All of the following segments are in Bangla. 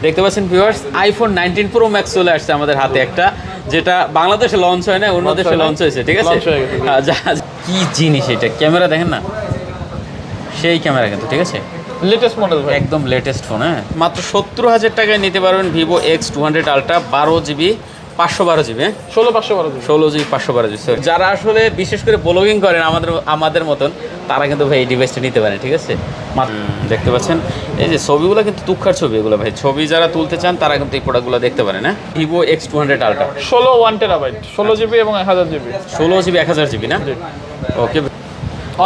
দেখতে পাচ্ছেন ভিউয়ার্স, আইফোন 19 প্রো ম্যাক্স চলে আসছে আমাদের হাতে, একটা যেটা বাংলাদেশে লঞ্চ হয় না, অন্য দেশে লঞ্চ হয়েছে। ঠিক আছে, কি জিনিস এটা, ক্যামেরা দেখেন না, সেই ক্যামেরা কিন্তু। ঠিক আছে, লেটেস্ট মডেল ভাই, একদম লেটেস্ট ফোন। হ্যাঁ, মাত্র 70,000 টাকায় নিতে পারবেন Vivo X200 ultra, 12GB 512GB, 16GB 512GB। যারা আসলে বিশেষ করে ব্লগিং করেন আমাদের মতন, তারা কিন্তু ভাই এই ডিভাইসটা নিতে পারেন। ঠিক আছে, দেখতে পাচ্ছেন এই যে ছবিগুলো কিন্তু তুক্ষার ছবি, এগুলো ভাই ছবি যারা তুলতে চান তারা কিন্তু এই প্রোডাক্টগুলো দেখতে পারেন। হ্যাঁ, Vivo X200 ultra 1TB, 16GB এবং 1000GB, 16GB 1000GB না? ওকে,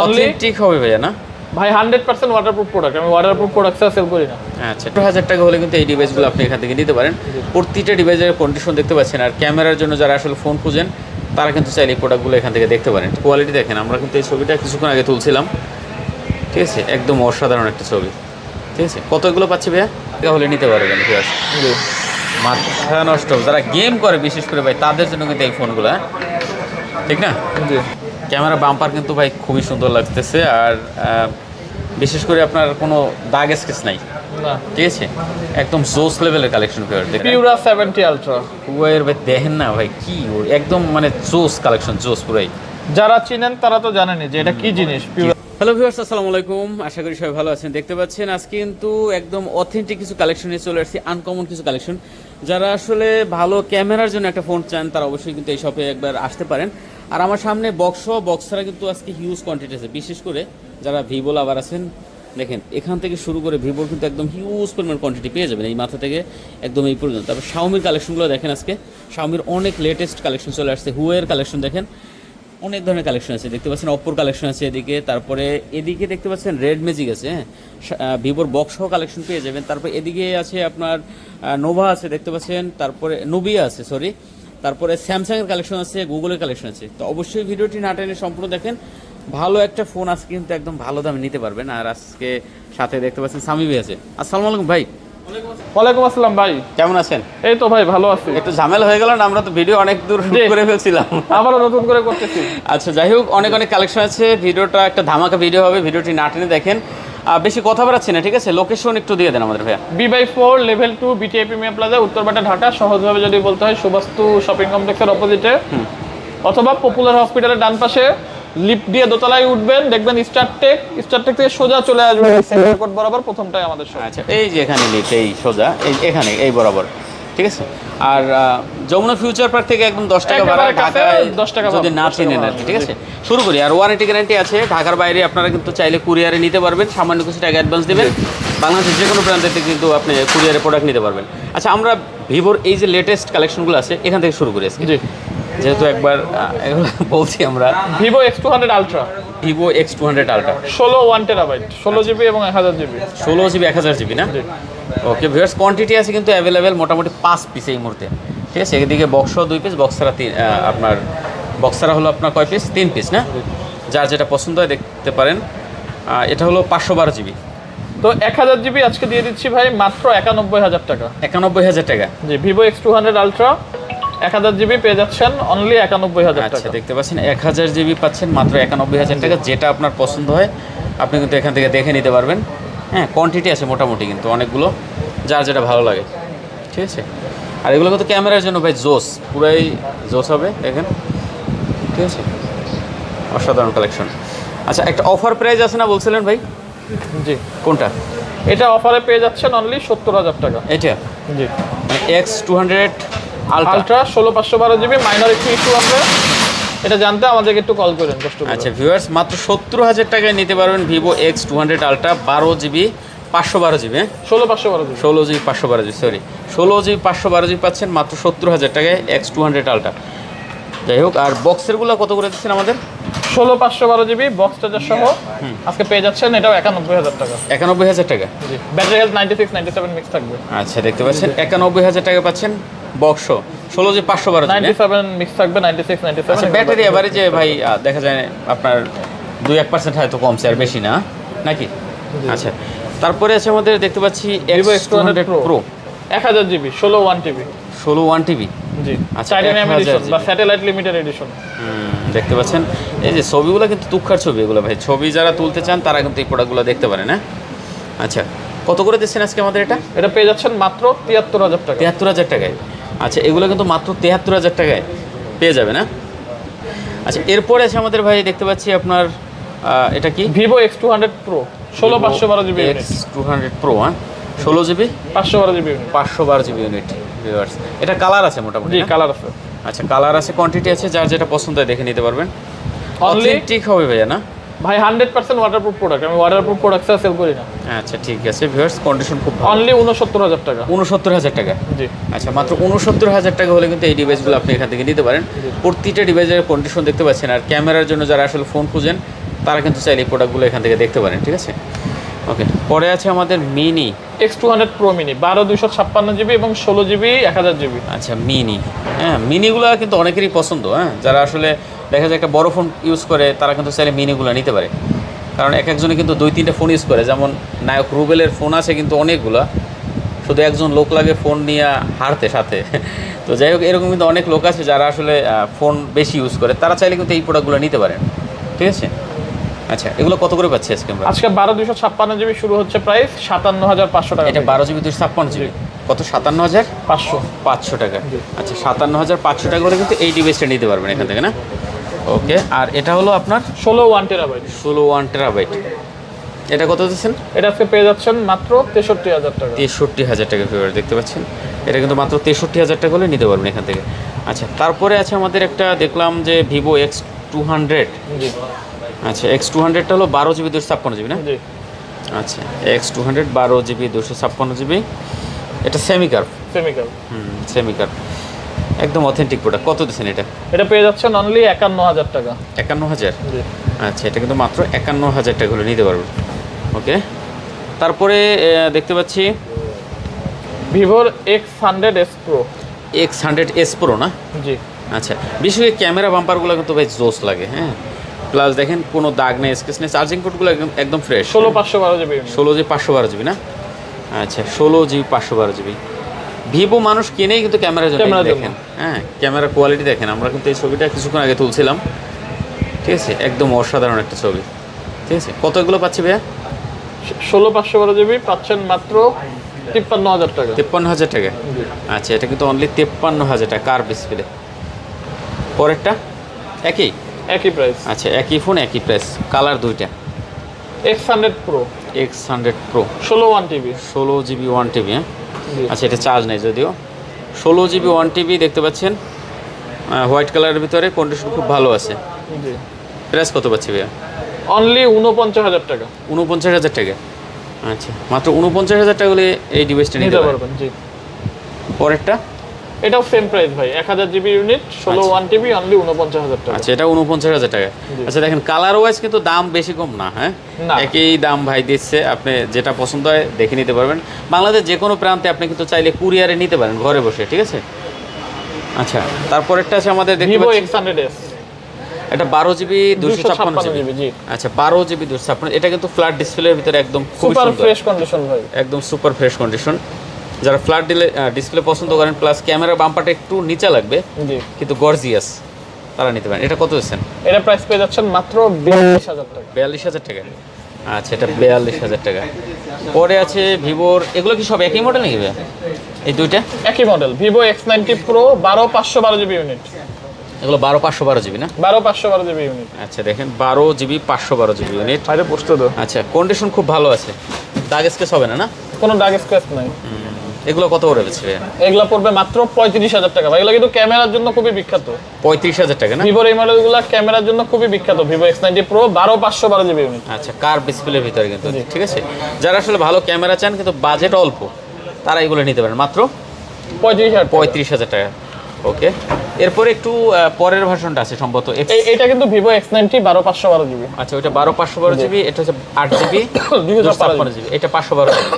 অথেন্টিক হবে ভাইয়া না ভাই? 100% ওয়াটারপ্রুফ প্রোডাক্ট, আমি ওয়াটারপ্রুফ প্রোডাক্ট সেল করি না। আচ্ছা, 2000 টাকা হলে কিন্তু এই ডিভাইসগুলো আপনি এখান থেকে নিতে পারেন। প্রতিটা ডিভাইসের কন্ডিশন দেখতে পাচ্ছেন, আর ক্যামেরার জন্য যারা আসলে ফোন খুঁজেন তারা কিন্তু চাইলে এই প্রোডাক্টগুলো এখান থেকে দেখতে পারেন। কোয়ালিটি দেখেন, আমরা কিন্তু এই ছবিটা কিছুক্ষণ আগে তুলছিলাম। ঠিক আছে, একদম অসাধারণ একটা ছবি। ঠিক আছে, কত এগুলো পাচ্ছি ভাইয়া? হলে নিতে পারবেন। ঠিক আছে, মাথা নষ্ট যারা গেম করে বিশেষ করে ভাই, তাদের জন্য কিন্তু এই ফোনগুলো, ঠিক না? ক্যামেরা বাম্পার কিন্তু ভাই খুবই সুন্দর লাগতেছে, আর বিশেষ করে আপনার কোনো দাগ স্কেচ নাই। ঠিক আছে, একদম জোস লেভেলের কালেকশন। পিউরা 70 আলট্রা ওয়ের ভাই দেখেন না ভাই, কি একদম মানে জোস কালেকশন, জোস পুরাই। যারা চিনেন তারা তো জানেনই যে এটা কি জিনিস। পিউরা। হ্যালো ভিউয়ার্স, আসসালামু আলাইকুম, আশা করি সবাই ভালো আছেন। দেখতে পাচ্ছেন আজকে কিন্তু একদম অথেন্টিক কিছু কালেকশন নিয়ে চলে আসছি, আনকমন কিছু কালেকশন। যারা আসলে ভালো ক্যামেরার জন্য একটা ফোন চান তারা অবশ্যই কিন্তু এই শপে একবার আসতে পারেন। আর আমার সামনে বক্স ছাড়া কিন্তু আজকে হিউজ কোয়ান্টিটি আছে, বিশেষ করে যারা ভিভো লাভার আছেন। দেখেন, এখান থেকে শুরু করে ভিভোর কিন্তু একদম হিউজ পরিমাণ কোয়ান্টিটি পেয়ে যাবেন, এই মাথা থেকে একদম এই পর্যন্ত। তারপর শাওমির কালেকশনগুলো দেখেন, আজকে শাওমির অনেক লেটেস্ট কালেকশন চলে আসছে। হুয়ের কালেকশন দেখেন, অনেক ধরনের কালেকশন আছে। দেখতে পাচ্ছেন অপ্পোর কালেকশন আছে এদিকে, তারপরে এদিকে দেখতে পাচ্ছেন রেড ম্যাজিক আছে। হ্যাঁ, ভিভোর বক্স সহ কালেকশন পেয়ে যাবেন। তারপর এদিকে আছে আপনার নোভা আছে, দেখতে পাচ্ছেন, তারপরে নুবিয়া আছে, সরি, তারপরে স্যামসাংয়ের কালেকশন আছে, গুগলের কালেকশন আছে। তো অবশ্যই ভিডিওটি না টেনে সম্পূর্ণ দেখেন, ভালো একটা ফোন আজকে কিন্তু একদম ভালো দামে নিতে পারবেন। আর আজকে সাথে দেখতে পাচ্ছেন সামি ভাই আছে। আসসালামু আলাইকুম ভাই। ওয়ালাইকুম আসসালাম ভাই, কেমন আছেন? এই তো ভাই ভালো আছি। একটু ঝামেলা হয়ে গেল না, আমরা তো ভিডিও অনেক দূর করে ফেলছিলাম, আবারও নতুন করে করতেছি। আচ্ছা, যাই হোক, অনেক কালেকশন আছে। ভিডিওটা একটা ধামাকা ভিডিও হবে, ভিডিওটি না টেনে দেখেন। বেশি কথা বাড়াচ্ছি না, ঠিক আছে? লোকেশন একটু দিয়ে দেন আমাদের ভাইয়া। B/4 level 2 BTI premier plaza, উত্তরপাটা, ঢাকা। সহজভাবে যদি বলতে হয়, সুবাস্তু শপিং কমপ্লেক্সের অপোজিটে, অথবা পপুলার হসপিটালের ডান পাশে লিফট দিয়ে দোতলায় উঠবেন, দেখবেন স্টারটেক থেকে সোজা চলে আসবেন এয়ারপোর্ট বরাবর, প্রথমটাই আমাদের শপ। আচ্ছা, এই যে এখানে লিফট, এই সোজা এখানে এই বরাবর, ঠিক আছে? আর যমুনা ফিউচার পার্ক থেকে একদম 10 টাকা ভাড়া, ঢাকায় 10 টাকা যদি না চিনেন আর কি। ঠিক আছে, শুরু করি। আর ওয়ারেন্টি গ্যারান্টি আছে। ঢাকার বাইরে আপনারা কিন্তু চাইলে কুরিয়ারে নিতে পারবেন, সামান্য কিছু টাকা অ্যাডভান্স দেবেন। বাংলাদেশের যে কোনো প্রান্ত থেকে কিন্তু আপনি কুরিয়ারে প্রোডাক্ট নিতে পারবেন। আচ্ছা, আমরা ভিভোর এই যে লেটেস্ট কালেকশনগুলো আছে এখান থেকে শুরু করি আজকে, যেহেতু একবার এগুলো বলছি আমরা। Vivo X200 ultra, Vivo X200 ultra, 1TB, 16GB এবং 1000GB, 16GB 1000GB না? ওকে ভিউয়ার্স, কোয়ান্টিটি আছে কিন্তু অ্যাভেলেবেল, মোটামুটি 5 পিস এই মুহূর্তে। ঠিক আছে, এদিকে বক্স 2 পিস, বক্সারা আপনার বক্সারা হলো আপনার কয় পিস? 3 পিস না? যার যেটা পছন্দ হয় দেখতে পারেন। এটা হলো 512GB। তো 1000GB আজকে দিয়ে দিচ্ছি ভাই মাত্র 91,000 টাকা। 91,000 টাকা? জি, ভিভো X200 আলট্রা 1000GB পেয়ে যাচ্ছেন অনলি 91,000 টাকা। আচ্ছা, দেখতে পাচ্ছেন 1000GB পাচ্ছেন মাত্র 91,000 টাকা। যেটা আপনার পছন্দ হয় আপনি কিন্তু এখান থেকে দেখে নিতে পারবেন। হ্যাঁ, কোয়ান্টিটি আছে মোটামুটি কিন্তু অনেকগুলো, যার যেটা ভালো লাগে। ঠিক আছে, আর এগুলো কিন্তু ক্যামেরার জন্য ভাই জোস, পুরাই জোস হবে, দেখেন। ঠিক আছে, অসাধারণ কালেকশন। আচ্ছা, একটা অফার প্রাইস আছে না বলছিলেন ভাই? জি, কোনটা? এটা অফারে পেয়ে যাচ্ছেন অনলি 70,000 টাকা। এটা জি, মানে X200 আলট্রা 16/512GB, মাইনর একটু ইস্যু আছে, এটা জানতে আমাদেরকে একটু কল করেন। আচ্ছা ভিউয়ার্স, মাত্র 70,000 টাকায় নিতে পারবেন Vivo X200 ultra, 12GB 512GB, 16GB 512GB, sorry 16GB 512GB পাচ্ছেন মাত্র 70,000 টাকায় X200 আলট্রা। যাই হোক, আর বক্সেরগুলো কত করে দিচ্ছেন আমাদের? 16/512GB বক্স চার্জার সহ আজকে পেয়ে যাচ্ছেন, এটাও 91,000 টাকা। 91,000 টাকা? জি, ব্যাটারি হেলথ 96-97 মিক্স থাকবে। আচ্ছা, দেখতে পাচ্ছেন 91,000 টাকা পাচ্ছেন বক্স 16GB 512GB, 97 মিক্স থাকবে, 96-97। আচ্ছা, ব্যাটারি এভারেজে ভাই দেখা যায় আপনার 2-1% হয়তো কমছে, আর বেশি না নাকি? আচ্ছা, তারপরে আছে আমাদের দেখতে পাচ্ছি Vivo X200 Pro 1000GB, 1TB, 1TB। জি, আচ্ছা, টাইটানিয়াম এডিশন বা স্যাটেলাইট লিমিটেড এডিশন। দেখতে পাচ্ছেন এই যে ছবিগুলো কিন্তু তুক্ষার ছবি, এগুলো ভাই ছবি যারা তুলতে চান তারা কিন্তু এই প্রোডাক্টগুলো দেখতে পারেন। হ্যাঁ, আচ্ছা, কত করে দিচ্ছেন আজকে আমাদের এটা? এটা পেয়ে যাচ্ছেন মাত্র ৭৩,০০০ টাকা। ৭৩,০০০ টাকায়। আচ্ছা, এগুলো কিন্তু মাত্র ৭৩,০০০ টাকায় পেয়ে যাবে না? আচ্ছা, এরপরে আছে আমাদের ভাই দেখতে পাচ্ছি আপনার এটা কি? Vivo X200 Pro ১৬/৫১২ GB unit. X200 Pro, হ্যাঁ, 16 GB ৫১২ GB unit. 512 GB unit viewers. এটা কালার আছে মোটামুটি? জি, না? কালার আছে। আচ্ছা, কালার আছে, কোয়ান্টিটি আছে, যার যেটা পছন্দ হয় দেখে নিতে পারবেন। অনলি অথেন্টিক হবে ভাইয়া না? ভাই 100% ওয়াটারপ্রুফ প্রোডাক্ট, আমি ওয়াটারপ্রুফ প্রোডাক্ট সেল করি না। আচ্ছা, ঠিক আছে ভিউয়ার্স, কন্ডিশন খুব ভালো। অনলি ৬৯,০০০ টাকা। ৬৯,০০০ টাকা। জি, আচ্ছা, মাত্র ৬৯,০০০ টাকা হলে কিন্তু এই ডিভাইসগুলো আপনি এখান থেকে নিতে পারেন। প্রতিটা ডিভাইসের কন্ডিশন দেখতে পাচ্ছেন, আর ক্যামেরার জন্য যারা আসলে ফোন খুঁজেন তারা কিন্তু চাইলে এই প্রোডাক্টগুলো এখান থেকে দেখতে পারেন, ঠিক আছে? ওকে, পরে আছে আমাদের mini X200 Pro mini ১২/২৫৬ GB এবং ১৬ জিবি ১০০০ জিবি। আচ্ছা, মিনি, হ্যাঁ, মিনিগুলো কিন্তু অনেকেরই পছন্দ, হ্যাঁ, যারা আসলে দেখা যায় একটা বড় ফোন ইউজ করে তারা কিন্তু চাইলে মিনিগুলো নিতে পারে। কারণ এক একজনে কিন্তু 2-3টা ফোন ইউজ করে, যেমন নায়ক রুবেলের ফোন আছে কিন্তু অনেকগুলো, শুধু একজন লোক লাগে ফোন নিয়ে হারতে সাথে। তো যাই হোক, এরকম কিন্তু অনেক লোক আছে যারা আসলে ফোন বেশি ইউজ করে, তারা চাইলে কিন্তু এই প্রোডাক্টগুলো নিতে পারেন, ঠিক আছে? আচ্ছা, এগুলো কত করে পাচ্ছি আজকে আমরা? আজকে ১২/২৫৬ জিবি শুরু হচ্ছে প্রাইস ৫৭,৫০০ টাকা। এটা 12 জিবি 256 জিবি কত? ৫০০ ৫০০ টাকা। আচ্ছা, ৫৭,৫০০ টাকা হলে কিন্তু এই ডিভাইসটা নিতে পারবেন এখান থেকে, না? ওকে, আর এটা হলো আপনার ১৬ 1 টেরাবাইট। 16 1 টেরাবাইট। এটা কত দিচ্ছেন? এটা আজকে পেয়ে যাচ্ছেন মাত্র ৬৩,০০০ টাকা। ৬৩,০০০ টাকা ফেভার দেখতে পাচ্ছেন, এটা কিন্তু মাত্র ৬৩,০০০ টাকা হলে নিতে পারবেন এখান থেকে। আচ্ছা, তারপরে আছে আমাদের একটা দেখলাম যে ভিভো X200। জি, আচ্ছা, X200টা হলো 12 জিবি 256 জিবি, না? জি, আচ্ছা, X200 12 জিবি 256 জিবি, এটা সেমি কার্ভ। সেমিকাল। সেমি কার্ভ, একদম অথেন্টিক প্রোডাক্ট। কত দিচ্ছেন এটা? এটা পেয়ে যাচ্ছেন অনলি ৫১,০০০ টাকা। ৫১,০০০। জি, আচ্ছা, এটা কিন্তু মাত্র ৫১,০০০ টাকা হলে নিতে পারবেন। ওকে, তারপরে দেখতে পাচ্ছি ভিভোর X100S Pro। X100S Pro, না? জি, আচ্ছা, বিশেষ করে ক্যামেরা বাম্পারগুলো কিন্তু বেশ জোস লাগে, হ্যাঁ। প্লাস দেখেন কোনো দাগ নেই, স্কেচ নেই, চার্জিং পোর্টগুলো একদম fresh. ১৬/৫১২ GB unit. 16 GB 512 GB, না? আচ্ছা, 16 জিবি 512 জিবি। ভিভো মানুষ কিনেই কিন্তু ক্যামেরার জন্য, ক্যামেরার জন্য। দেখেন, হ্যাঁ, ক্যামেরা কোয়ালিটি দেখেন। আমরা কিন্তু এই ছবিটা কিছুক্ষণ আগে তুলছিলাম, ঠিক আছে? একদম অসাধারণ একটা ছবি, ঠিক আছে? কত এগুলো পাচ্ছি ভাইয়া? ১৬/৫১২ জিবি পাচ্ছেন মাত্র ৫৩,০০০ টাকা। ৫৩,০০০ টাকা। আচ্ছা, এটা কিন্তু অনলি ৫৩,০০০ টাকা, কার ডিসপ্লে। পরেরটা একই? একই প্রাইস। আচ্ছা, একই ফোন একই প্রাইস, কালার দুইটা। X100 Pro X100 Pro ১৬ 1 TB. 16 GB 1 TB, হ্যাঁ। জি, আচ্ছা, এটা চার্জ নেই যদিও। 16 জিবি 1 টিবি দেখতে পাচ্ছেন, হোয়াইট কালারের ভিতরে, কন্ডিশন খুব ভালো আছে। জি, প্রাইস কত পাচ্ছি ভাইয়া? অনলি ৪৯,০০০ টাকা ৪৯,০০০ টাকা। আচ্ছা, মাত্র ৪৯,০০০ টাকা হলে এই ডিভাইসটা নিতে নিতে পারবেন। পারবেন। জি, পরেরটা এটাও সেম প্রাইস ভাই, ১০০০ জিবি ইউনিট ১৬ 1 টিবি অনলি ৪৯,০০০ টাকা। আচ্ছা, এটা ৪৯,০০০ টাকা। আচ্ছা, দেখেন কালার ওয়াইজ কিন্তু দাম বেশি কম না, হ্যাঁ, না। একই দাম ভাই দিচ্ছে। আপনি যেটা পছন্দ হয় দেখে নিতে পারবেন। বাংলাদেশ যে কোনো প্রান্তে আপনি কিন্তু চাইলে কুরিয়ারে নিতে পারেন ঘরে বসে, ঠিক আছে? আচ্ছা, তারপরেরটা আছে আমাদের দেখতে ভিভো পাচ্ছি, X100S। এটা ১২ জিবি 256 256 জিবি। জি, আচ্ছা, ১২ জিবি 256, এটা কিন্তু ফ্ল্যাট ডিসপ্লের ভিতরে একদম খুব সুপার সুন্দর, ফ্রেশ কন্ডিশন ভাই। একদম সুপার ফ্রেশ কন্ডিশন। যারা ফ্ল্যাট ডিসপ্লে পছন্দ করেন, প্লাস ক্যামেরার বাম্পারটা একটু নিচে লাগবে জি, কিন্তু গর্জিয়াস, তারা নিতে পারেন। এটা কত দিচ্ছেন? এটা প্রাইস পেয়ে যাচ্ছেন মাত্র ৪২,০০০ টাকা। ৪২,০০০ টাকা। আচ্ছা, এটা ৪২,০০০ টাকা। পরে আছে ভিভোর, এগুলো কি সব একই মডেল নাকি ভাইয়া? এই দুইটা একই model Vivo X90 Pro ১২/৫১২ GB unit. এগুলো ১২/৫১২ জিবি, না? ১২/৫১২ জিবি ইউনিট। আচ্ছা, দেখেন ১২ জিবি ৫১২ জিবি ইউনিট। বাইরে পোস্ট তো আচ্ছা, কন্ডিশন খুব ভালো আছে, দাগ স্কেচ হবে না, না? কোনো দাগ স্ক্র্যাচ নাই। এগুলো কত করে বেচছে ভাইয়া? এগুলা পড়বে মাত্র ৩৫,০০০ টাকা ভাই। এগুলো কিন্তু ক্যামেরার জন্য খুবই বিখ্যাত। ৩৫,০০০ টাকা, না? ভিভোর এই মডেলগুলো ক্যামেরার জন্য খুবই বিখ্যাত। Vivo X90 Pro ১২/৫১২ GB unit. আচ্ছা, কার ডিসপ্লের ভিতরে কিন্তু, ঠিক আছে? যারা আসলে ভালো ক্যামেরা চান কিন্তু বাজেট অল্প, তারা এগুলো নিতে পারেন মাত্র ৩৫,০০০ টাকা। ৩৫,০০০ টাকা। ওকে, এরপরে একটু পরের ভার্সনটা আছে সম্ভবত এটা কিন্তু ভিভো X90 ১২/৫১২ জিবি। আচ্ছা, ওইটা ১২/৫১২ জিবি, এটা হচ্ছে ৮ জিবি ২৫৬ জিবি, এটা 512 জিবি।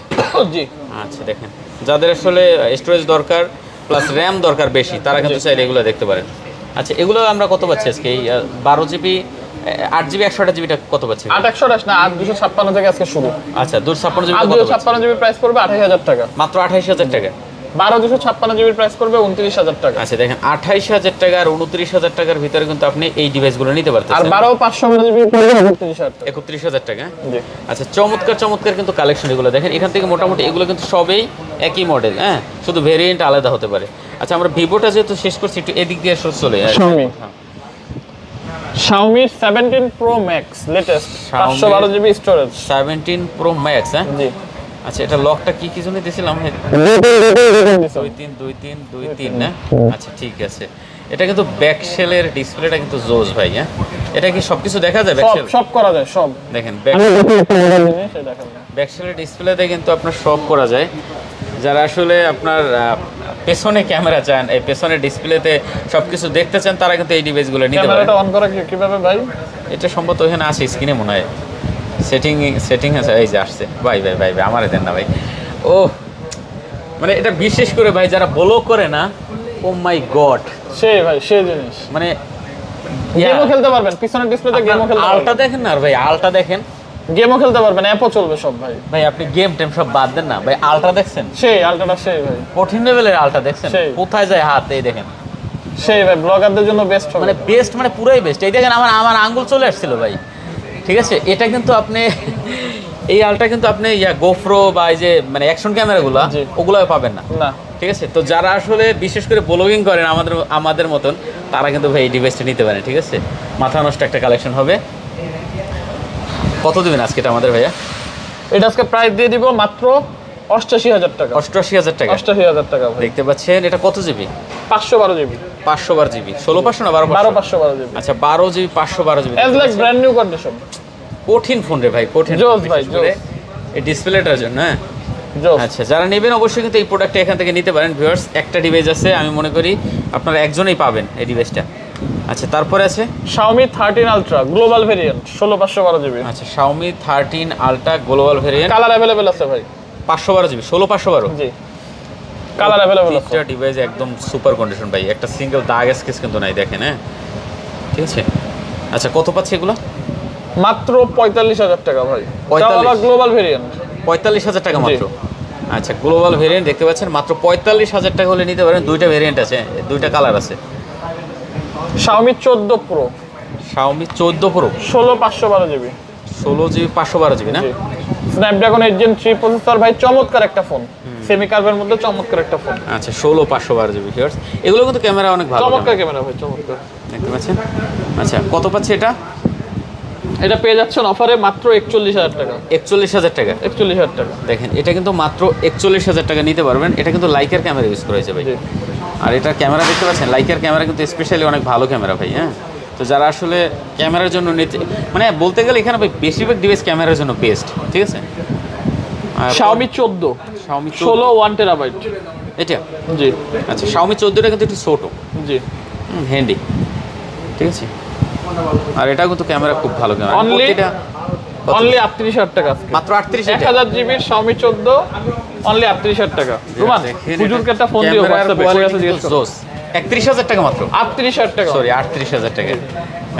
জি, আচ্ছা, দেখেন যাদের আসলে স্টোরেজ দরকার প্লাস র্যাম দরকার বেশি, তারা কিন্তু চাইলে এগুলো দেখতে পারেন। আচ্ছা, এগুলো আমরা কত পাচ্ছি আজকে? এই 12 জিবি 8 জিবি ১২৮ জিবিটা কত পাচ্ছি? ৮১২০ না ৮২৫৬ থেকে আজকে শুরু। আচ্ছা, 256 জিবি কত পাচ্ছি? ৮২৫৬ জিবি প্রাইস পড়বে ২৮,০০০ টাকা। মাত্র ২৮,০০০ টাকা। 12256 জিবির প্রাইস করবে 29000 টাকা। আচ্ছা দেখেন 28000 টাকা আর 29000 টাকার ভিতরে কিন্তু আপনি এই ডিভাইসগুলো নিতে আর পারতেছেন। 12512 জিবি পড়বে 31000 টাকা। 31000 টাকা। জি আচ্ছা চমৎকার চমৎকার কিন্তু কালেকশন এগুলো দেখেন, এখান থেকে মোটামুটি এগুলো কিন্তু সবই একই মডেল, হ্যাঁ, শুধু ভেরিয়েন্ট আলাদা হতে পারে। আচ্ছা আমরা ভিভোটা যেহেতু শেষ করছি, একটু এদিক দিয়ে চলে যায়। Xiaomi 17 Pro Max latest, Xiaomi 512 GB storage. 17 Pro Max, হ্যাঁ। জি আচ্ছা এটা লকটা কি কি জন্য দিয়েছিলাম? 2-3 না? আচ্ছা ঠিক আছে। এটা কিন্তু ব্যাকশেলের ডিসপ্লেটা কিন্তু জোস ভাই, হ্যাঁ। এটা কি সবকিছু দেখা যায় সব ব্যাকশেল? সব করা যায় সব। দেখেন আমি একটা মডেল নিয়ে সেটা দেখাবো। ব্যাকশেলের ডিসপ্লেতে কিন্তু আপনার সব করা যায়। যারা আসলে আপনার পেছনে ক্যামেরা চান, এই পেছনের ডিসপ্লেতে সবকিছু দেখতে চান, তারা কিন্তু এই ডিভাইসগুলো নিতে পারেন। ক্যামেরাটা অন করা কিভাবে ভাই? এটা সম্ভবত ওখানে আছে স্ক্রিনে মনে হয়, সেটিং আছে, এই যে আসছে। ভাই ভাই ভাই ভাই আমারে দেন না ভাই। ও মানে এটা বিশেষ করে ভাই যারা ব্লগ করে না, ও মাই গড, সেই ভাই সেই জিনিস, মানে গেমও খেলতে পারবেন, পিছনের ডিসপ্লেতে গেমও খেলতে আলটা পারবেন। দেখেন না আর ভাই, আলটা দেখেন, গেমও খেলতে পারবেন, অ্যাপও চলবে সব ভাই। ভাই আপনি গেম টেম সব বাদ দেন না ভাই, আলটা দেখছেন? সেই আলট্রাটা সেই ভাই, কঠিন লেভেলের আলটা দেখছেন? সেই। কোথায় যায় হাত, এই দেখেন, সেই ভাই ব্লগারদের জন্য বেস্ট হবে। মানে বেস্ট, মানে পুরাই বেস্ট। এই দেখেন আমার আমার আঙ্গুল চলে আসছিল ভাই, ঠিক আছে। এটা কিন্তু আপনি এই আলটা কিন্তু আপনি গোপ্রো বা এই যে মানে অ্যাকশন ক্যামেরাগুলো, জি। ওগুলো পাবেন না, না ঠিক আছে। তো যারা আসলে বিশেষ করে ব্লগিং করেন আমাদের মতন, তারা কিন্তু ভাই এই ডিভাইসটা নিতে পারেন, ঠিক আছে। মাথা নষ্ট একটা কালেকশন হবে। কত দিবেন আজকে এটা আমাদের ভাইয়া? এটা আজকে প্রাইস দিয়ে দিব মাত্র 88000 টাকা। 88000 টাকা। 88000 টাকা ভাই। দেখতে পাচ্ছেন এটা কত জিবি? 512 জিবি। 512 জিবি। 16500 না 12500? 12512 জিবি। আচ্ছা 12 GB 512 GB. As like brand new condition. কঠিন ফোন রে ভাই, কঠিন। জোস ভাই, বিশেষ করে এই ডিসপ্লেটার জন্য, হ্যাঁ। জোস। আচ্ছা যারা নেবেন অবশ্যই কিন্তু এই প্রোডাক্টটা এখান থেকে নিতে পারেন ভিউয়ার্স। একটা ডিভাইস আছে, আমি মনে করি আপনারা একজনেই পাবেন এই ডিভাইসটা। আচ্ছা তারপরে আছে Xiaomi 13 Ultra global variant 16512 GB. আচ্ছা Xiaomi 13 Ultra global variant, colour available আছে ভাই। 512 জিবি, 16512। জি কালার अवेलेबल আছে। এটা ডিভাইস একদম সুপার কন্ডিশন ভাই, একটা সিঙ্গেল দাগ স্কেচ কিন্তু নাই, দেখেন, হ্যাঁ, ঠিক আছে। আচ্ছা কত পাচ্ছে এগুলো? মাত্র 45000 টাকা ভাই। 45? তাও গ্লোবাল ভেরিয়েন্ট 45000 টাকা জি। মাত্র। আচ্ছা গ্লোবাল ভেরিয়েন্ট দেখতে পাচ্ছেন, মাত্র 45000 টাকা হলে নিতে পারেন। দুইটা ভেরিয়েন্ট আছে, দুইটা কালার আছে। Xiaomi 14 Pro Xiaomi 14 Pro 16512 GB. 16 GB 512 GB না? জি স্ন্যাপড্রাগন 8 Gen 3 প্রসেসর ভাই, চমৎকার একটা ফোন, সেমি কার্ভের মধ্যে চমৎকার একটা ফোন। আচ্ছা 16 512 জিবি ভিউয়ার্স। এগুলো কিন্তু ক্যামেরা অনেক ভালো, চমৎকার ক্যামেরা ভাই, চমৎকার। দেখতে পাচ্ছেন। আচ্ছা কত পাচ্ছে এটা? এটা পেয়ে যাচ্ছেন অফারে মাত্র 41000 টাকা। 41000 টাকা। 41000 টাকা। দেখেন এটা কিন্তু মাত্র 41000 টাকা নিতে পারবেন। এটা কিন্তু লাইকার ক্যামেরা ইউজ করা হয়েছে ভাই। জি আর এটার ক্যামেরা দেখতে পাচ্ছেন, লাইকার ক্যামেরা কিন্তু স্পেশালি অনেক ভালো ক্যামেরা ভাই, হ্যাঁ। তো যারা আসলে ক্যামেরার জন্য নিতে, মানে বলতে গেলে এখানে ভাই বেশিরভাগ ডিভাইস ক্যামেরার জন্য বেস্ট, ঠিক আছে। Xiaomi 14 Xiaomi 16 1 terabyte. এটা জি আচ্ছা Xiaomi 14টা কিন্তু একটু ছোট, জি হ্যান্ডি, ঠিক আছে। আর এটা কিন্তু ক্যামেরা খুব ভালো ক্যামেরা। Only- এটা অনলি 38000 টাকা আজকে। মাত্র 38 এটা। 1000 জিবির Xiaomi 14 অনলি 38000 টাকা। রুমান দেখেন হুজুরকে একটা ফোন দিও WhatsApp-এ, কই আছে জিজ্ঞেস করো। 31000 টাকা মাত্র। 38000 টাকা। সরি 38000 টাকা।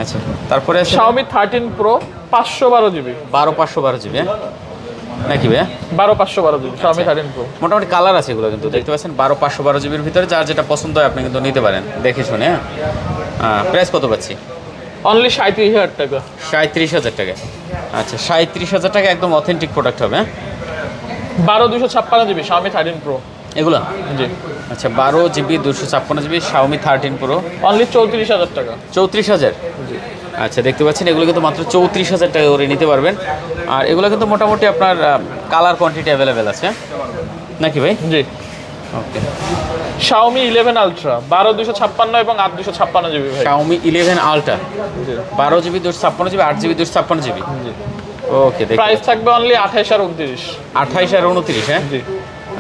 আচ্ছা তারপরে আছে Xiaomi 13 Pro 512 জিবি। 12512 জিবি, হ্যাঁ নাকি ভাই? 12512 জিবি Xiaomi 13 Pro। মোটামুটি কালার আছে এগুলো কিন্তু দেখতে পাচ্ছেন। 12512 জিবির ভিতরে যার যেটা পছন্দ হয় আপনি কিন্তু নিতে পারেন দেখে শুনে, হ্যাঁ। প্রাইস কত পাচ্ছি? অনলি 37000 টাকা। 37000 টাকা। আচ্ছা 37000 টাকা একদম অথেন্টিক প্রোডাক্ট হবে, হ্যাঁ। 12256 জিবি Xiaomi 13 Pro। এগুলো জি আচ্ছা 12 GB 256 GB Xiaomi 13 Pro only 34000 টাকা। 34000। জি আচ্ছা দেখতে পাচ্ছেন এগুলো কিন্তু মাত্র 34000 টাকা করে নিতে পারবেন। আর এগুলো কিন্তু মোটামুটি আপনার কালার কোয়ান্টিটি অ্যাভেলেবেল আছে নাকি ভাই? জি ওকে। Xiaomi 11 Ultra 12256 এবং 8256 জিবি ভাই। Xiaomi 11 Ultra জি 12 জিবি 256 জিবি 8 জিবি 256 জিবি। জি ওকে দেখতে প্রাইস থাকবে অনলি 28 আর 29। 28 আর 29, হ্যাঁ। জি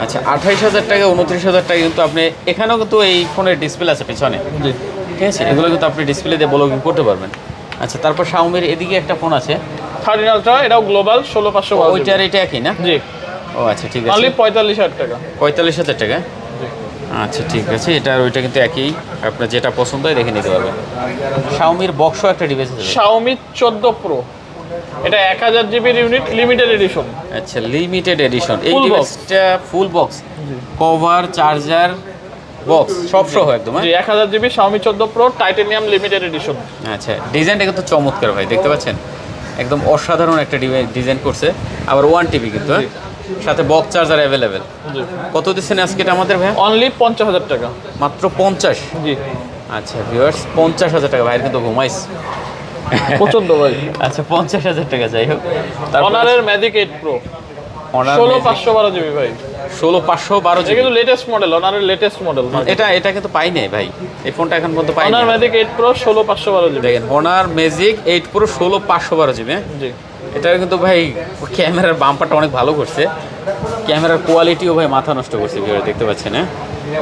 আচ্ছা 28000 টাকা 29000 টাকা কিন্তু আপনি এখানেও কিন্তু এই ফোনের ডিসপ্লে আছে পিছনে, জি ঠিক আছে। এগুলো কিন্তু আপনি ডিসপ্লে দিয়ে ব্লগিং করতে পারবেন। আচ্ছা তারপর Xiaomi-র এদিকে একটা ফোন আছে 13 Ultra, এটাও গ্লোবাল 16512 জিবি। ওইটার এটা একই না? জি ও আচ্ছা ঠিক অনলি আছে 45000 টাকা। 45000 টাকা। জি আচ্ছা ঠিক আছে, এটা আর ওইটা কিন্তু একই, আপনার যেটা পছন্দ হয় দেখে নিতে পারবেন। Xiaomi-র বক্সও একটা ডিভাইস আছে। Xiaomi 14 Pro এটা 1000 জিবির ইউনিট লিমিটেড এডিশন। আচ্ছা লিমিটেড এডিশন, এই Full box। ডিভাইসটা full box. Cover, charger, box সব সহ একদম, হ্যাঁ? জি 1000 GB Xiaomi 14 Pro titanium limited edition. আচ্ছা, ডিজাইনটা কিন্তু চমৎকার ভাই, দেখতে পাচ্ছেন একদম অসাধারণ একটা ডিজাইন করছে। আবার 1 টিবি কিন্তু, হ্যাঁ? সাথে বক্স চার্জার অ্যাভেলেবেল। জি কত দিচ্ছেন আজকে এটা আমাদের ভাই? অনলি 50,000 টাকা। মাত্র 50? জি আচ্ছা ভিউয়ার্স, 50,000 টাকা, ভাই কিন্তু ঘুমাইস। প্রচন্ড ভাই। আচ্ছা 50,000 টাকা, যাই হোক। অনারের ম্যাজিক 8 Pro অনার 16512 জিবি ভাই। 16512 এটা জিবি। কিন্তু লেটেস্ট মডেল, অনারের লেটেস্ট মডেল। এটা কিন্তু পাই নাই ভাই, এই ফোনটা এখন পর্যন্ত পাই অনার নাই। Magic 8 Pro 16512 GB. দেখেন অনার ম্যাজিক 8 Pro 16512 জিবি। জি এটা কিন্তু ভাই ক্যামেরার বাম্পারটা অনেক ভালো করছে, ক্যামেরার কোয়ালিটিও ভাই মাথা নষ্ট করছে, ভিউয়ার দেখতে পাচ্ছেন, হ্যাঁ?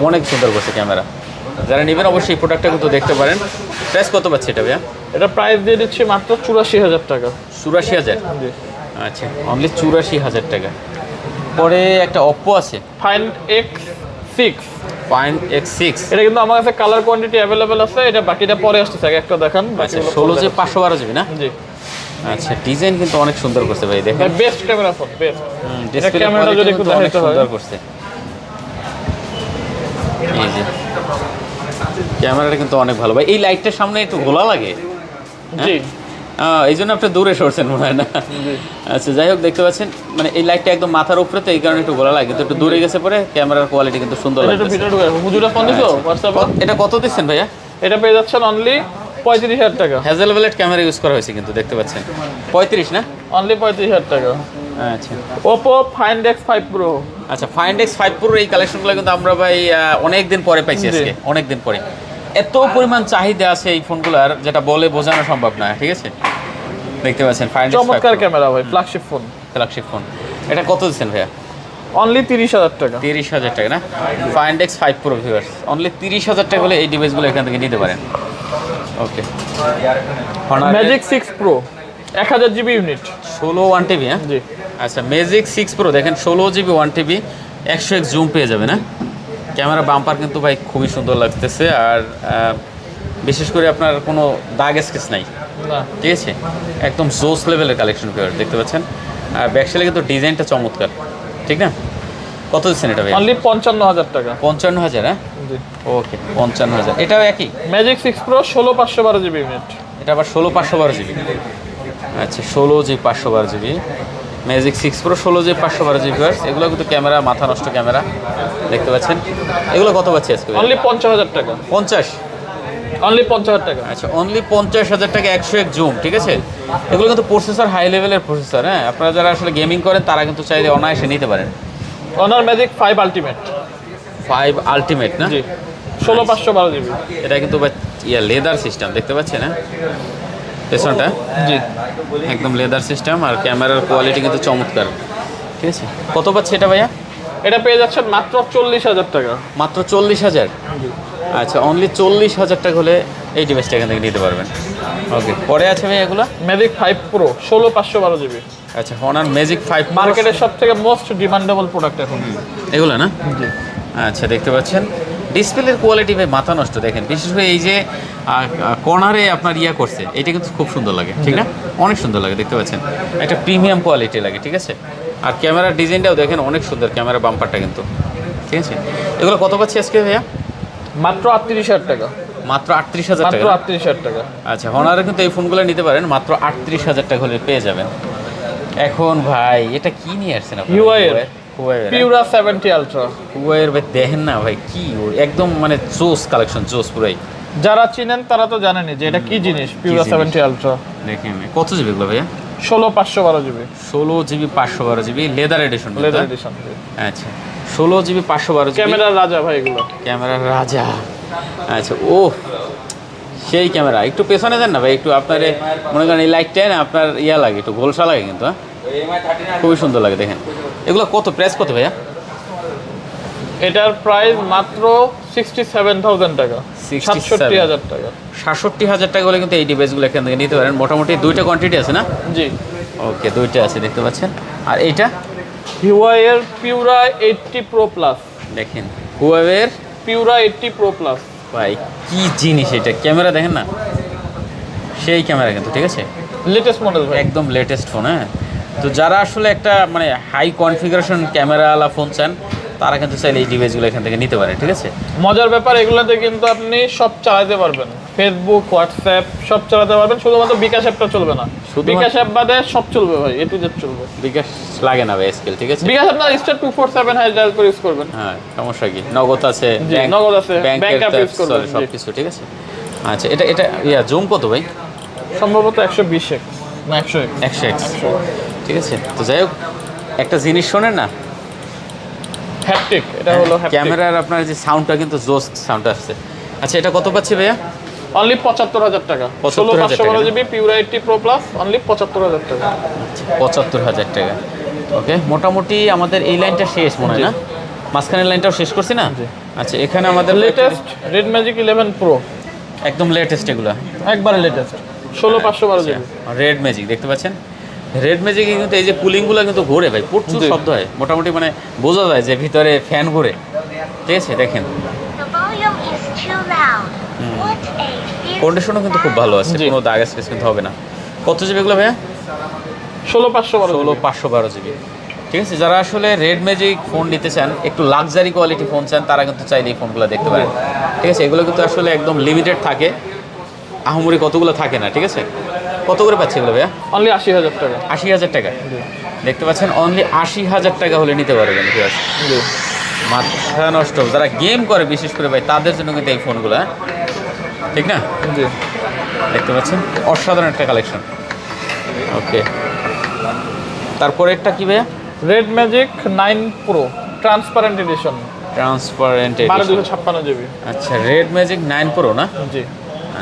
অনেক সুন্দর করছে ক্যামেরা। যারা নেবেন অবশ্যই এই প্রোডাক্টটা কিন্তু দেখতে পারেন। প্রাইস কত পাচ্ছে এটা ভাইয়া? এটা প্রাইস দিয়ে দিচ্ছি মাত্র 84,000 টাকা। 84,000? জি আচ্ছা, অনলি 84,000 টাকা। পরে একটা অপ্পো আছে, Find X6। Find X6। এটা কিন্তু আমার কাছে কালার কোয়ান্টিটি অ্যাভেলেবেল আছে, এটা বাকিটা পরে আসতেছে, আগে একটা দেখান। আচ্ছা 16 512 জিবি না? জি আচ্ছা, ডিজাইন কিন্তু অনেক সুন্দর করছে ভাই, দেখেন। Best camera phone, best. Display ক্যামেরাটা যদি একটু অনেক দেখাতে হয়। সুন্দর করছে, এই যে ক্যামেরাটা কিন্তু অনেক ভালো ভাই। এই লাইটটার সামনে একটু ঘোলা লাগে, জি এই জন্য আপনি দূরে সরছেন মনে হয় না? আচ্ছা যাই হোক, দেখতে পাচ্ছেন মানে এই লাইটটা একদম মাথার উপরে, তো এই কারণে একটু ঘোলা লাগে, কিন্তু একটু দূরে গেছে পরে ক্যামেরার কোয়ালিটি কিন্তু সুন্দর এটা একটু লাগছে। ভিডিও ঢুকে হুজুরা ফোন দিছো হোয়াটসঅ্যাপে। এটা কত দিচ্ছেন ভাইয়া? এটা পেয়ে যাচ্ছেন অনলি 35,000 টাকা। হ্যাজেলব্লেড ক্যামেরা ইউজ করা হয়েছে কিন্তু, দেখতে পাচ্ছেন। 35 না? অনলি 35,000 টাকা। আচ্ছা Oppo Find X5 Pro। আচ্ছা, Find X5 Pro এই কালেকশনগুলো কিন্তু আমরা ভাই অনেক দিন পরে পাইছি আজকে, অনেক দিন পরে। এত পরিমাণ চাহিদা আছে এই ফোনগুলোর, যেটা বলে বোঝানো সম্ভব না, ঠিক আছে? দেখতে পাচ্ছেন Find X5 চমৎকার ক্যামেরা ভাই, ফ্ল্যাগশিপ ফোন। Flagship phone. এটা কত দিচ্ছেন ভাইয়া? অনলি 30,000 টাকা। 30,000 টাকা না? Find X5 Pro viewers, only 30,000 টাকা হলে এই ডিভাইসগুলো এখান থেকে নিতে পারেন। Okay, magic 6 Pro 1000 GB unit, 16 1 TB, হ্যাঁ? জি আচ্ছা, ম্যাজিক 6 Pro দেখেন 16 জিবি 1 টিবি, 100x জুম পেয়ে যাবে না? ক্যামেরা বাম্পার কিন্তু ভাই খুবই সুন্দর লাগতেছে, আর বিশেষ করে আপনার কোনো দাগ স্কেচ নাই, না ঠিক আছে? একদম জোস লেভেলের কালেকশন ভিউয়ার, দেখতে পাচ্ছেন। আর ব্যাকসাইডে কিন্তু ডিজাইনটা চমৎকার, ঠিক না? কত দিচ্ছেন এটা ভাই? অনলি 55,000 টাকা। 55,000, হ্যাঁ? জি ওকে 55,000, এটাও একই? Magic 6 Pro 16512 GB unit. এটা আবার 16 512 জিবি। আচ্ছা 16 GB 512 GB magic 6 Pro 16 GB 512 GB. এগুলো কিন্তু ক্যামেরা মাথা নষ্ট ক্যামেরা, দেখতে পাচ্ছেন। এগুলো কত পাচ্ছি আজকে? অনলি 50,000 টাকা। 50? অনলি 50,000 টাকা। আচ্ছা, অনলি 50,000 টাকা, 101 জুম, ঠিক আছে? এগুলো কিন্তু প্রসেসর হাই লেভেলের প্রসেসর, হ্যাঁ? আপনারা যারা আসলে গেমিং করেন তারা কিন্তু চাইলে অনায়াসে নিতে পারেন। Honour magic 5 ultimate. 5 আলটিমেট না? জি 16512 জিবি। এটা কিন্তু লেদার সিস্টেম, দেখতে পাচ্ছেন, হ্যাঁ? পেছনটা জি একদম লেদার সিস্টেম, আর ক্যামেরার কোয়ালিটি কিন্তু চমৎকার, ঠিক আছে? কত পাচ্ছে এটা ভাইয়া? এটা পেয়ে যাচ্ছেন মাত্র 40,000 টাকা। মাত্র 40,000? আচ্ছা, অনলি 40,000 টাকা হলে এই ডিভাইসটা এখান থেকে নিতে পারবেন। ওকে, পরে আছে ভাই এগুলো? Magic 5 Pro 16512 GB. আচ্ছা, হনার ম্যাজিক 5 মার্কেটের সব থেকে মোস্ট ডিমান্ডেবল প্রোডাক্ট এখন। এগুলো না? জি আচ্ছা, দেখতে পাচ্ছেন ডিসপ্লের কোয়ালিটি ভাই মাথা নষ্ট, দেখেন। বিশেষ করে এই যে কর্নারে আপনার ইয়া করছে, এটা কিন্তু খুব সুন্দর লাগে, ঠিক না? অনেক সুন্দর লাগে, দেখতে পাচ্ছেন। একটা প্রিমিয়াম কোয়ালিটি লাগে, ঠিক আছে? আর ক্যামেরার ডিজাইনটাও দেখেন অনেক সুন্দর, ক্যামেরা বাম্পারটা কিন্তু, ঠিক আছে? এগুলো কত পাচ্ছি আজকে ভাইয়া? মাত্র 38,000 টাকা। মাত্র 38,000 মাত্র টাকা? 38,000 টাকা। আচ্ছা, হনারে কিন্তু এই ফোনগুলো নিতে পারেন মাত্র 38,000 টাকা হলে পেয়ে যাবেন। এখন ভাই এটা কি নিয়ে আসছেন আপনি? Huawei Pura 70 Ultra। হুয়াওয়ের ভাই দেখেন না ভাই, কি একদম মানে জোস কালেকশন, জোস পুরাই। যারা চিনেন তারা তো জানেনই যে এটা কি জিনিস, Pura জিনিস? 70 Ultra। দেখেন কত জিবি এগুলো ভাইয়া? 16512 GB 16 GB 512 GB leather addition. Leather addition. আচ্ছা, 16 জিবি 512 জিবি ক্যামেরার রাজা ভাই এগুলো। ক্যামেরার রাজা। আচ্ছা, ও সেই ক্যামেরা। একটু পেছনে দেন না ভাই, একটু আপনার মনে করেন এই লাইটটা না আপনার ইয়া লাগে, একটু গোলসা লাগে কিন্তু, হ্যাঁ? খুবই সুন্দর লাগে, দেখেন। এগুলো কত প্রাইস কত ভাইয়া? এটার প্রাইস মাত্র 67,000 টাকা, 67,000 টাকা। 67,000 টাকা হলে কিন্তু এই ডিভাইসগুলো এখান থেকে নিতে পারেন। মোটামুটি দুইটা কোয়ান্টিটি আছে না? জি ওকে, দুইটা আছে, দেখতে পাচ্ছেন। আর এইটা Huawei এর Pura 80 Pro Plus। দেখেন হুয়াওয়ের Pura 80 Pro Plus ভাই কি জিনিস এটা, ক্যামেরা দেখেন না, সেই ক্যামেরা কিন্তু, ঠিক আছে? লেটেস্ট মডেল ভাই। একদম লেটেস্ট ফোন, হ্যাঁ? তো যারা আসলে একটা মানে হাই কনফিগারেশন ক্যামেরাওয়ালা ফোন চান তারা কিন্তু চাইলে এই ডিভাইসগুলো এখান থেকে নিতে পারে, ঠিক আছে। মজার ব্যাপার, এগুলোতে কিন্তু আপনি সব চালাতে পারবেন, ফেসবুক, হোয়াটসঅ্যাপ সব চালাতে পারবেন, শুধুমাত্র বিকাশ অ্যাপটা চলবে না। বিকাশ অ্যাপ বাদে সব চলবে ভাই, এ টু জেড চলবে। বিকাশ লাগে না ভাই স্কেল, ঠিক আছে। বিকাশ আপনার স্টার 247 হ্যাশ ডায়াল করে ইউজ করবেন। হ্যাঁ, সমস্যা কি, নগদ আছে, জি, নগদ আছে, ব্যাংক অ্যাপ ইউজ করবেন, সব কিছু, ঠিক আছে। আচ্ছা, এটা জুম কত ভাই? সম্ভবত 120x না 100x। 100x, ঠিক আছে। তো যাই হোক, একটা জিনিস শোনেন না, হ্যাপটিক, এটা হলো হ্যাপটিক। ক্যামেরার আপনার যে সাউন্ডটা কিন্তু জোস সাউন্ড আসছে। আচ্ছা, এটা কত পাচ্ছি ভাইয়া? অনলি ৭৫,০০০ টাকা। ৭৫,০০০ 16/512 GB pure 80 pro plus, only ৭৫,০০০ টাকা। ৭৫,০০০ টাকা। ওকে, মোটামুটি আমাদের এই লাইনটা শেষ মনে হয় না, মাঝখানের লাইনটাও শেষ করছি না। আচ্ছা, এখানে আমাদের লেটেস্ট রেড ম্যাজিক 11 প্রো, একদম লেটেস্ট এগুলো, একবারে লেটেস্ট, 16/512 জিবি। রেড ম্যাজিক দেখতে পাচ্ছেন। রেড ম্যাজিকে কিন্তু এই যে কুলিংগুলো কিন্তু ঘোরে ভাই, প্রচুর শব্দ হয়, মোটামুটি মানে বোঝা যায় যে ভিতরে ফ্যান ঘোরে, ঠিক আছে। দেখেন The volume is too loud. What a fierce কন্ডিশনও কিন্তু খুব ভালো আছে, জি। কোনো দাগ স্পেস কিন্তু হবে না। কত জিবি এগুলো ভাইয়া? 16/512 512 জিবি, ঠিক আছে। যারা আসলে রেড ম্যাজিক ফোন নিতে চান, একটু লাক্সারি কোয়ালিটি ফোন চান, তারা কিন্তু চাইলে এই ফোনগুলো দেখতে পারেন, ঠিক আছে। এগুলো কিন্তু আসলে একদম লিমিটেড থাকে, আহামরি কতগুলো থাকে না, ঠিক আছে। কত করে পাচ্ছে এগুলো ভাইয়া? অনলি ৮০,০০০ টাকা। ৮০,০০০ টাকা দেখতে পাচ্ছেন, অনলি ৮০,০০০ টাকা হলে নিতে পারবেন, ঠিক আছে। জি, মাথা নষ্ট, যারা গেম করে বিশেষ করে ভাই, তাদের জন্য কিন্তু এই ফোনগুলো, ঠিক না? জি। দেখতে পাচ্ছেন অসাধারণ একটা কালেকশন। ওকে, তারপরে একটা কি ভাইয়া? Red magic 9 pro transparent edition, transparent 12/256 GB. আচ্ছা, রেড ম্যাজিক 9 প্রো না? জি,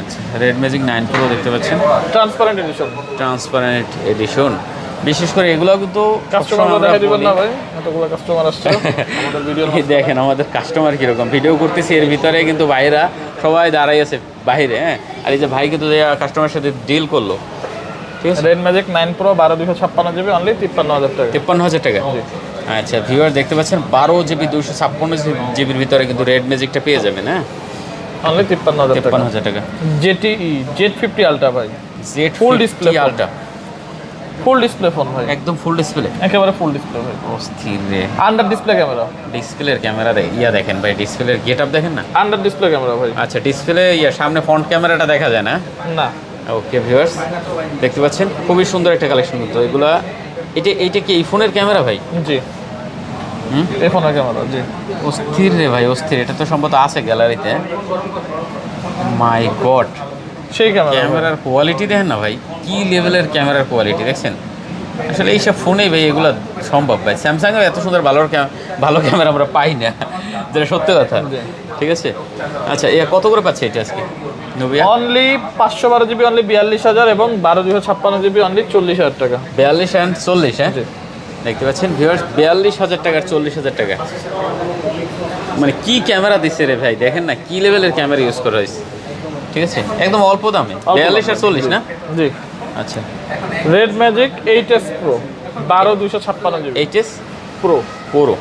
আচ্ছা, রেড ম্যাজিক 9 প্রো দেখতে পাচ্ছেন, ট্রান্সপারেন্ট এডিশন। Transparent addition. বিশেষ করে এগুলো কিন্তু কাস্টমার সবসময় আমরা দেখা দিবেন বলি- না ভাই, এতগুলো কাস্টমার আসছে আমাদের ভিডিও। এই দেখেন আমাদের কাস্টমার কিরকম, ভিডিও করতেছি এর ভিতরে কিন্তু ভাইরা সবাই দাঁড়াই আছে বাইরে, হ্যাঁ। আর এই যে ভাই কিন্তু কাস্টমারের সাথে ডিল করলো, ঠিক আছে। Red magic 9 pro 12/256 GB, only 53,০০০ টাকা। 53,০০০ টাকা। আচ্ছা ভিউয়ার দেখতে পাচ্ছেন 12 GB 256 জিবির ভিতরে কিন্তু রেড ম্যাজিকটা পেয়ে যাবেন, হ্যাঁ, অনলি 53,০০০ টাকা। 53,০০০ টাকা। জেটিই Z50 আলট্রা ভাই, Z Full display phone। Ultra, full display phone ভাই, একদম ফুল ডিসপ্লে, একেবারে ফুল ডিসপ্লে ভাই। অস্থির রে। আন্ডার ডিসপ্লে ক্যামেরা, ডিসপ্লের ক্যামেরা দেখেন ভাই, ডিসপ্লের গেট আপ দেখেন না। আন্ডার ডিসপ্লে ক্যামেরা ভাই। আচ্ছা, ডিসপ্লে সামনে ফ্রন্ট ক্যামেরাটা দেখা যায় না। না, ওকে ভিউয়ার্স দেখতে পাচ্ছেন খুবই সুন্দর একটা কালেকশন কিন্তু এগুলা। এইটা কি এই ফোনের ক্যামেরা ভাই? জি, হুম, এই ফোনের ক্যামেরা, জি। অস্থির রে ভাই, অস্থির। এটা তো সম্ভবত আছে গ্যালারিতে। মাই গড, সেই ক্যামেরা ক্যামেরার কোয়ালিটি দেখেন না ভাই, কি লেভেলের ক্যামেরার কোয়ালিটি দেখছেন। আসলে এইসব ফোনেই ভাই এগুলো সম্ভব ভাই, স্যামসাংয়েও এত সুন্দর ভালো ক্যামেরা আমরা পাই না, যেটা সত্যি কথা, ঠিক আছে। আচ্ছা, কত করে পাচ্ছে এটা আজকে নবিয়া? অনলি 512 জিবি, অনলি 42,000, এবং 12/256 জিবি, অনলি 40,000 টাকা। 42 and 40, হ্যাঁ জি। দেখতে পাচ্ছেন ভিউয়ার্স, 42,000 টাকার 40,000 টাকা, মানে কি ক্যামেরা দিচ্ছে রে ভাই, দেখেন না কি লেভেলের ক্যামেরা ইউজ করা হয়েছে, ঠিক আছে, একদম অল্প দামে। 42 আর 40 না? জি। আচ্ছা, red magic 8s pro 12/256 GB, 8s pro Pro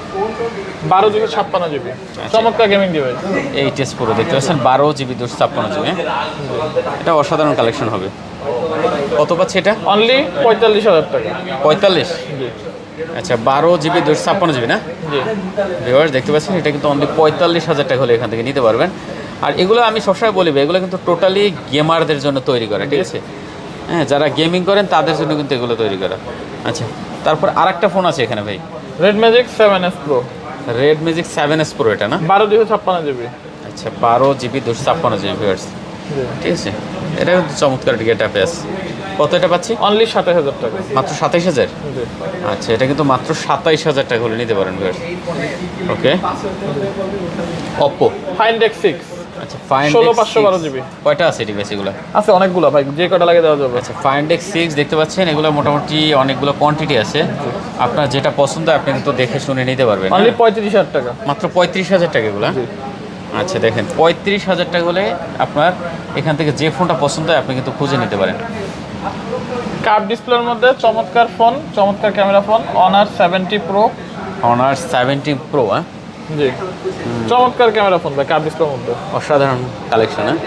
12/256 GB, চমৎকার গেমিং ডিভাইস। 8s Pro দেখতে পাচ্ছেন 12 GB 256 GB, এটা অসাধারণ কালেকশন হবে। কত পাচ্ছে এটা? অনলি 45,000 টাকা। 45। জি, আচ্ছা, 12 GB 256 GB না? জি। ভিউয়ার্স দেখতে পাচ্ছেন এটা কিন্তু অনলি 45,000 টাকা হলে এখান থেকে নিতে পারবেন। আর এগুলো আমি সবসময় বলি ভাই, এগুলো কিন্তু টোটালি গেমারদের জন্য তৈরি করা, ঠিক আছে, হ্যাঁ, যারা গেমিং করেন তাদের জন্য কিন্তু এগুলো তৈরি করা। আচ্ছা, তারপর আরেকটা ফোন আছে এখানে ভাই, red magic 7s pro red magic 7s Pro, এটা না? 12/256 জিবি। আচ্ছা, 12 GB 256 GB ভিউয়ার্স, ঠিক আছে, এটা কিন্তু চমৎকার গেট আপে আছে। কত এটা পাচ্ছি? অনলি 27,000 টাকা। মাত্র 27,000। জি। আচ্ছা, এটা কিন্তু মাত্র 27,000 টাকা হলে নিতে পারেন ভিউয়ার্স। ওকে, Oppo, Find X6 আচ্ছা, Find 16/512 জিবি। কয়টা আছে ডিভাইস এগুলো? আছে অনেকগুলো ভাই, যে কটা লাগে দেওয়া যাবে। আচ্ছা, Find X6 দেখতে পাচ্ছেন, এগুলো মোটামুটি অনেকগুলো কোয়ান্টিটি আছে, আপনার যেটা পছন্দ আপনি কিন্তু দেখে শুনে নিতে পারবেন, অনলি হ্যাঁ? 35,000 টাকা। মাত্র 35,000 টাকা এগুলো। আচ্ছা দেখেন, 35,000 টাকা হলে আপনার এখান থেকে যে ফোনটা পছন্দ হয় আপনি কিন্তু খুঁজে নিতে পারেন। কার্ভ ডিসপ্লের মধ্যে চমৎকার ফোন, চমৎকার camera phone, Honor 70 pro. Honor 70 Pro, হ্যাঁ, জি, চমৎকার ক্যামেরা ফোন ভাই, কার্ভ ডিসপ্লের মধ্যে। অসাধারণ কালেকশন, হ্যাঁ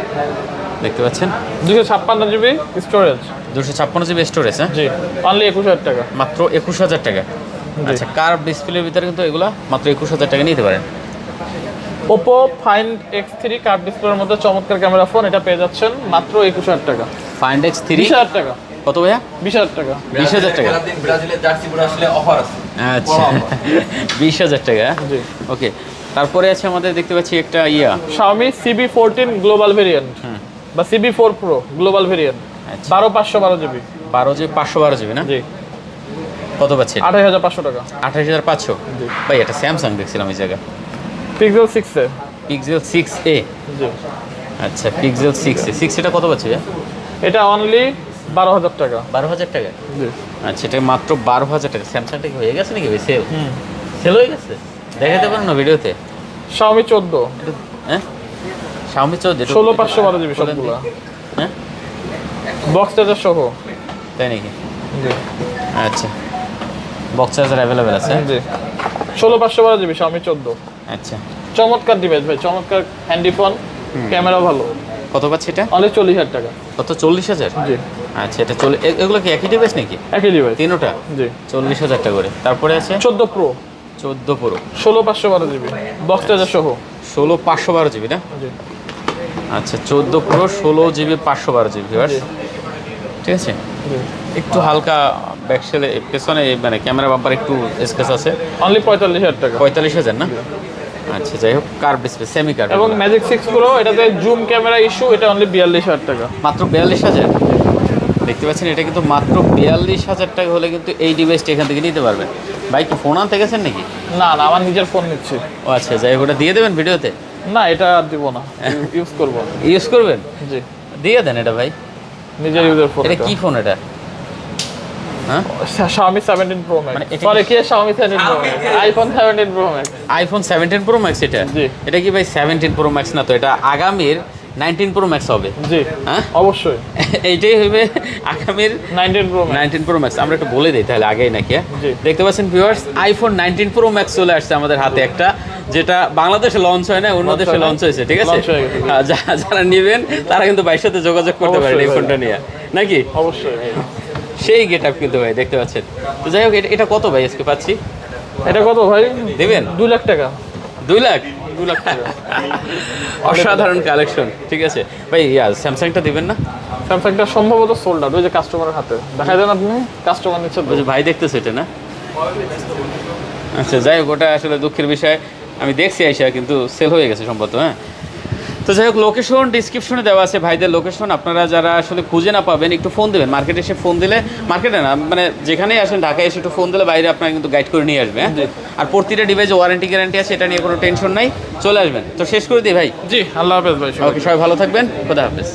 দেখতে পাচ্ছেন। 256 জিবি স্টোরেজ। 256 GB স্টোরেজ, হ্যাঁ, জি, অনলি 21,000 টাকা। মাত্র 21,000 টাকা। আচ্ছা, কার্ভ ডিসপ্লের ভিতরে কিন্তু এগুলো মাত্র 21,000 টাকা নিতে পারেন। Oppo Find X3 কার্ভ ডিসপ্লের মধ্যে চমৎকার ক্যামেরা ফোন, এটা পেয়ে যাচ্ছেন মাত্র 21,000 টাকা। ফাইন্ড X3 20,000 টাকা। কত ভাইয়া? 20,000 টাকা। 20,000 টাকা। ব্রাজিলের জার্সি পরে আসলে অফার আছে। আচ্ছা 20,000 টাকা। জি। ওকে, তারপরে আছে আমাদের দেখতে পাচ্ছি একটা Xiaomi CB14 গ্লোবাল ভেরিয়েন্ট বা CB4 Pro গ্লোবাল ভেরিয়েন্ট, আচ্ছা। 12/512 জিবি। 512 জিবি না? জি। কত পাচ্ছেন? 28,500 টাকা। 28,500। জি। ভাই এটা স্যামসাং দেখছিলাম এই জায়গা। Pixel 6a। Pixel 6a। জি। আচ্ছা পিক্সেল 6a। 6 এটা কত পাচ্ছে ভাইয়া? এটা অনলি 12,000 টাকা। 12,000 টাকা। জি। আচ্ছা এটা মাত্র 12,000 টাকা। স্যামসাংটা কি হয়ে গেছে নাকি ভাই সেল? সেল হয়ে গেছে? দেখাতে পারেন না ভিডিওতে? Xiaomi 14 হ্যাঁ Xiaomi 14 16/512 জিবি সবগুলো। হ্যাঁ বক্স চার্জার সহ। তাই নাকি? জি। আচ্ছা বক্স চার্জার অ্যাভেলেবেল আছে? জি। 16/512 জিবি Xiaomi 14। আচ্ছা চমৎকার ডিভাইস ভাই, চমৎকার হ্যান্ডি ফোন, ক্যামেরা ভালো। কত পাচ্ছে এটা? অনলি 40,000 টাকা। কত? 40,000? জি। আচ্ছা এটা এগুলো কি একই ডিভাইস নাকি? একই ডিভাইস। তিনোটা জি। 40,000 টাকা করে। তারপরে আছে 14 Pro 14 Pro 16/512 GB box charger সহ। 16/512 জিবি না? জি। আচ্ছা 14 Pro 16 জিবি 512 জিবি ভিউয়ার্স, জি। ঠিক আছে। জি। একটু হালকা ব্যাকসেলে পেছনে মানে ক্যামেরা বাম্পার একটু স্পেস আছে। অনলি 45,000 টাকা। 45,000 না? আচ্ছা যাই হোক, কার্ভ ডিসপ্লে সেমি কার্ভ এবং ম্যাজিক 6 Pro এটাতে জুম ক্যামেরা ইস্যু, এটা অনলি 42,000 টাকা। মাত্র 42,000। দেখতে পাচ্ছেন এটা কিন্তু মাত্র 42,000 টাকা হলে কিন্তু এই ডিভাইসটা এখান থেকে নিতে পারবেন। ভাই কি ফোন আনতে গেছেন নাকি? না না, আমার নিজের ফোন নিচ্ছি। ও আচ্ছা যাই হোক, ওটা দিয়ে দেবেন ভিডিওতে? না এটা আর দিব না, ইউজ করব। ইউজ করবেন? জি। দিয়ে দেন এটা ভাই। নিজের ইউজের ফোন। এটা কি ফোন এটা? হ্যাঁ Xiaomi 17 Pro Max। মানে এটা সরি কি Xiaomi 17 Pro Max, iPhone 17 Pro Max। IPhone 17 Pro Max এটা? জি। এটা কি ভাই 17 Pro Max না তো, এটা আগামীর 19 Pro Max হবে। জি হ্যাঁ অবশ্যই এইটাই হবে আগামীর 19 Pro Max। 19 Pro Max। আমরা একটু বলে দিই তাহলে আগেই নাকি? জি। দেখতে পাচ্ছেন ভিউয়ার্স, আইফোন 19 Pro Max চলে আসছে আমাদের হাতে একটা, যেটা বাংলাদেশে লঞ্চ হয় না, অন্য Launch দেশে হয় না। লঞ্চ হয়েছে, ঠিক আছে? Launch হয়ে গেছে। যারা নেবেন তারা কিন্তু ভাইয়ের সাথে যোগাযোগ করতে পারেন অবশ্যই এই ভাই। ফোনটা নিয়ে, নাকি? অবশ্যই। সেই গেট আপ কিন্তু ভাই দেখতে পাচ্ছেন। তো যাই হোক এটা কত ভাই আজকে পাচ্ছি? এটা কত ভাই? দেবেন? 2 লাখ টাকা। 2 লাখ? 2 লাখ টাকা। অসাধারণ কালেকশন, ঠিক আছে ভাই। স্যামসাংটা দিবেন না? স্যামসাংটা সম্ভবত সোল্ড আউট, ওই যে কাস্টমারের হাতে দেখাই দেন আপনি, কাস্টমার নিচ্ছে তো। ওই যে ভাই দেখতেছে এটা না? আচ্ছা যাই হোক, ওটা আসলে দুঃখের বিষয়, আমি দেখছি আইসা কিন্তু সেল হয়ে গেছে সম্ভবত। হ্যাঁ তো যাই হোক, লোকেশন ডিসক্রিপশনে দেওয়া আছে ভাইদের লোকেশন। আপনারা যারা আসলে খুঁজে না পাবেন একটু ফোন দেবেন, মার্কেটে এসে ফোন দিলে, মার্কেটে না মানে যেখানেই আসেন ঢাকায় এসে একটু ফোন দিলে বাইরে আপনারা কিন্তু গাইড করে নিয়ে আসবে। হ্যাঁ আর প্রতিটা ডিভাইসে ওয়ারেন্টি গ্যারান্টি আছে, এটা নিয়ে কোনো টেনশন নাই, চলে আসবেন। তো শেষ করে দিই ভাই। জি, আল্লাহ হাফেজ ভাই। ওকে সবাই ভালো থাকবেন, খোদা হাফেজ।